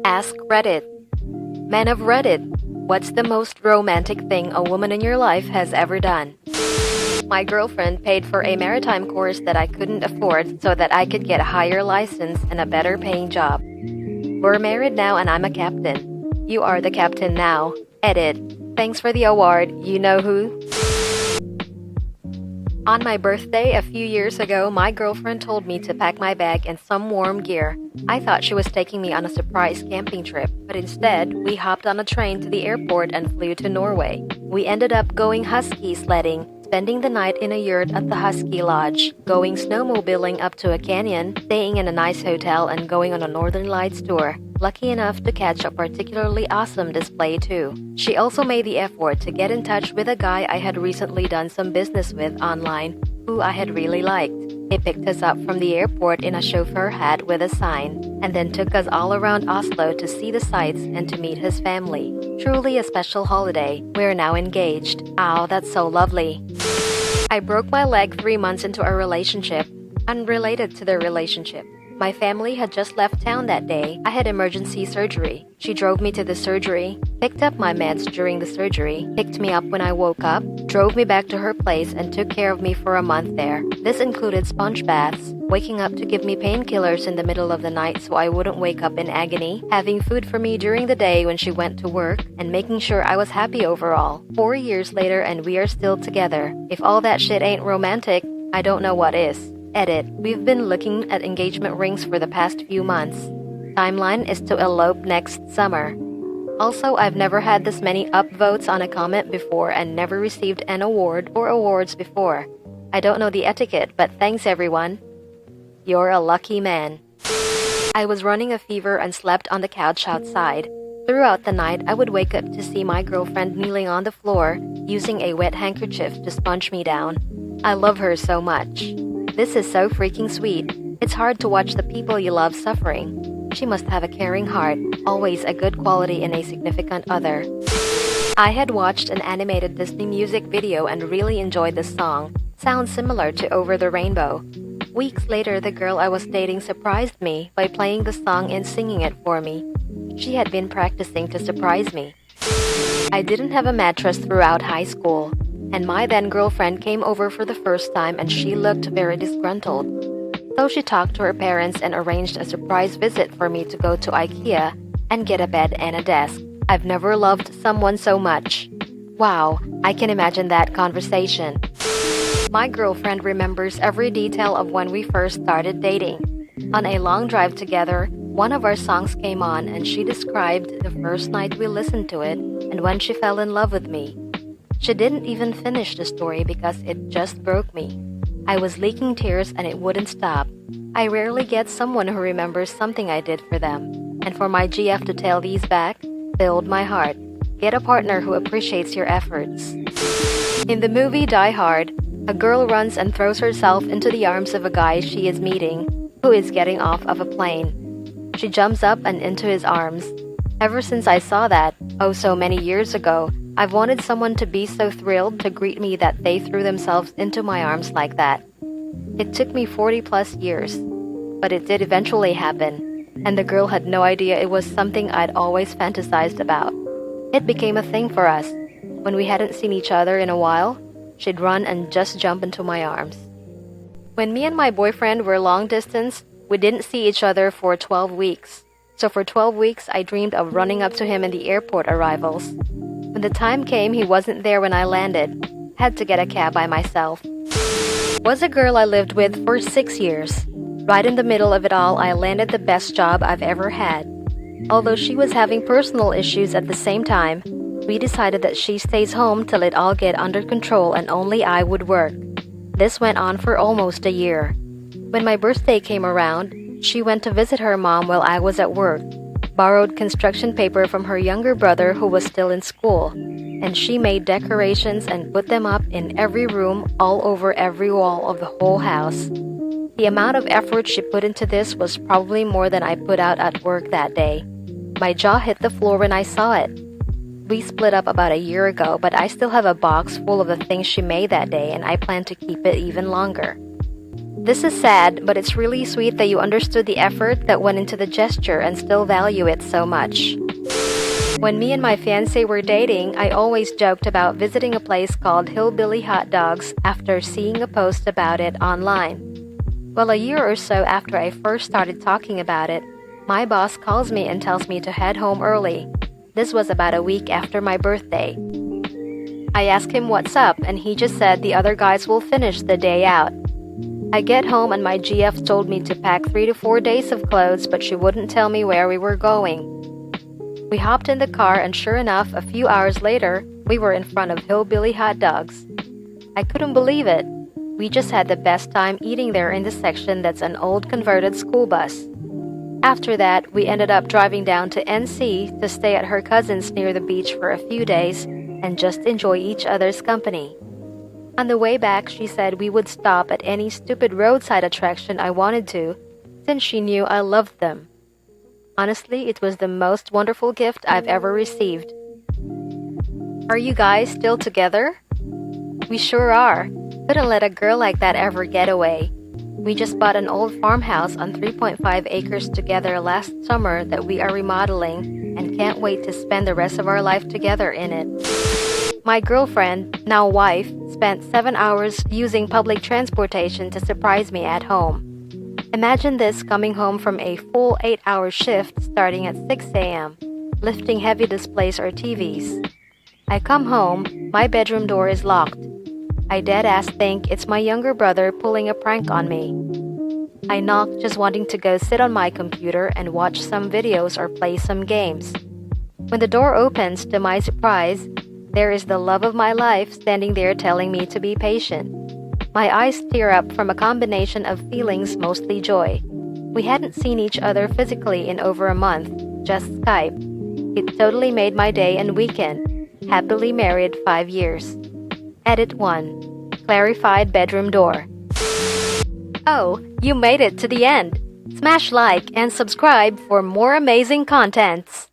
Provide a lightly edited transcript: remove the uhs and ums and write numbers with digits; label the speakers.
Speaker 1: Ask Reddit. Men of Reddit, what's the most romantic thing a woman in your life has ever done? My girlfriend paid for a maritime course that I couldn't afford so that I could get a higher license and a better paying job. We're married now and I'm a captain. You are the captain now. Edit. Thanks for the award, you know who? On my birthday a few years ago, my girlfriend told me to pack my bag in some warm gear. I thought she was taking me on a surprise camping trip, but instead, we hopped on a train to the airport and flew to Norway. We ended up going husky sledding, spending the night in a yurt at the Husky Lodge, going snowmobiling up to a canyon, staying in a nice hotel, and going on a Northern Lights tour. Lucky enough to catch a particularly awesome display too. She also made the effort to get in touch with a guy I had recently done some business with online, who I had really liked. He picked us up from the airport in a chauffeur hat with a sign, and then took us all around Oslo to see the sights and to meet his family. Truly a special holiday. We're now engaged. Ow, that's so lovely. I broke my leg 3 months into a relationship, unrelated to the relationship. My family had just left town that day. I had emergency surgery. She drove me to the surgery, picked up my meds during the surgery, picked me up when I woke up, drove me back to her place, and took care of me for a month there. This included sponge baths, waking up to give me painkillers in the middle of the night so I wouldn't wake up in agony, having food for me during the day when she went to work, and making sure I was happy overall. 4 years later and we are still together. If all that shit ain't romantic, I don't know what is. Edit. We've been looking at engagement rings for the past few months. Timeline is to elope next summer. Also, I've never had this many upvotes on a comment before and never received an award or awards before. I don't know the etiquette, but thanks everyone. You're a lucky man. I was running a fever and slept on the couch outside. Throughout the night, I would wake up to see my girlfriend kneeling on the floor, using a wet handkerchief to sponge me down. I love her so much. This is so freaking sweet. It's hard to watch the people you love suffering. She must have a caring heart, always a good quality in a significant other. I had watched an animated Disney music video and really enjoyed the song. Sounds similar to Over the Rainbow. Weeks later, the girl I was dating surprised me by playing the song and singing it for me. She had been practicing to surprise me. I didn't have a mattress throughout high school, and my then girlfriend came over for the first time and she looked very disgruntled. So she talked to her parents and arranged a surprise visit for me to go to IKEA and get a bed and a desk. I've never loved someone so much. Wow, I can imagine that conversation. My girlfriend remembers every detail of when we first started dating. On a long drive together, one of our songs came on and she described the first night we listened to it and when she fell in love with me. She didn't even finish the story because it just broke me. I was leaking tears and it wouldn't stop. I rarely get someone who remembers something I did for them. And for my GF to tell these back, filled my heart. Get a partner who appreciates your efforts. In the movie Die Hard, a girl runs and throws herself into the arms of a guy she is meeting, who is getting off of a plane. She jumps up and into his arms. Ever since I saw that, oh so many years ago, I've wanted someone to be so thrilled to greet me that they threw themselves into my arms like that. It took me 40 plus years, but it did eventually happen, and the girl had no idea it was something I'd always fantasized about. It became a thing for us. When we hadn't seen each other in a while, she'd run and just jump into my arms. When me and my boyfriend were long distance, we didn't see each other for 12 weeks. So for 12 weeks, I dreamed of running up to him in the airport arrivals. When the time came, he wasn't there when I landed. Had to get a cab by myself. Was a girl I lived with for 6 years. Right in the middle of it all, I landed the best job I've ever had. Although she was having personal issues at the same time, we decided that she stays home till it all get under control and only I would work. This went on for almost a year. When my birthday came around, she went to visit her mom while I was at work. Borrowed construction paper from her younger brother who was still in school, and she made decorations and put them up in every room, all over every wall of the whole house. The amount of effort she put into this was probably more than I put out at work that day. My jaw hit the floor when I saw it. We split up about a year ago, but I still have a box full of the things she made that day and I plan to keep it even longer. This is sad, but it's really sweet that you understood the effort that went into the gesture and still value it so much. When me and my fiancé were dating, I always joked about visiting a place called Hillbilly Hot Dogs after seeing a post about it online. Well, a year or so after I first started talking about it, my boss calls me and tells me to head home early. This was about a week after my birthday. I asked him what's up, and he just said the other guys will finish the day out. I get home and my GF told me to pack 3 to 4 days of clothes, but she wouldn't tell me where we were going. We hopped in the car and sure enough, a few hours later, we were in front of Hillbilly Hot Dogs. I couldn't believe it. We just had the best time eating there in the section that's an old converted school bus. After that, we ended up driving down to NC to stay at her cousin's near the beach for a few days and just enjoy each other's company. On the way back, she said we would stop at any stupid roadside attraction I wanted to, since she knew I loved them. Honestly, it was the most wonderful gift I've ever received. Are you guys still together? We sure are. Couldn't let a girl like that ever get away. We just bought an old farmhouse on 3.5 acres together last summer that we are remodeling and can't wait to spend the rest of our life together in it. My girlfriend, now wife, spent 7 hours using public transportation to surprise me at home. Imagine this coming home from a full 8-hour shift starting at 6 a.m., lifting heavy displays or TVs. I come home, my bedroom door is locked. I dead-ass think it's my younger brother pulling a prank on me. I knock just wanting to go sit on my computer and watch some videos or play some games. When the door opens, to my surprise, there is the love of my life standing there telling me to be patient. My eyes tear up from a combination of feelings, mostly joy. We hadn't seen each other physically in over a month, just Skype. It totally made my day and weekend. Happily married 5 years. Edit 1. Clarified bedroom door. Oh, you made it to the end. Smash like and subscribe for more amazing contents.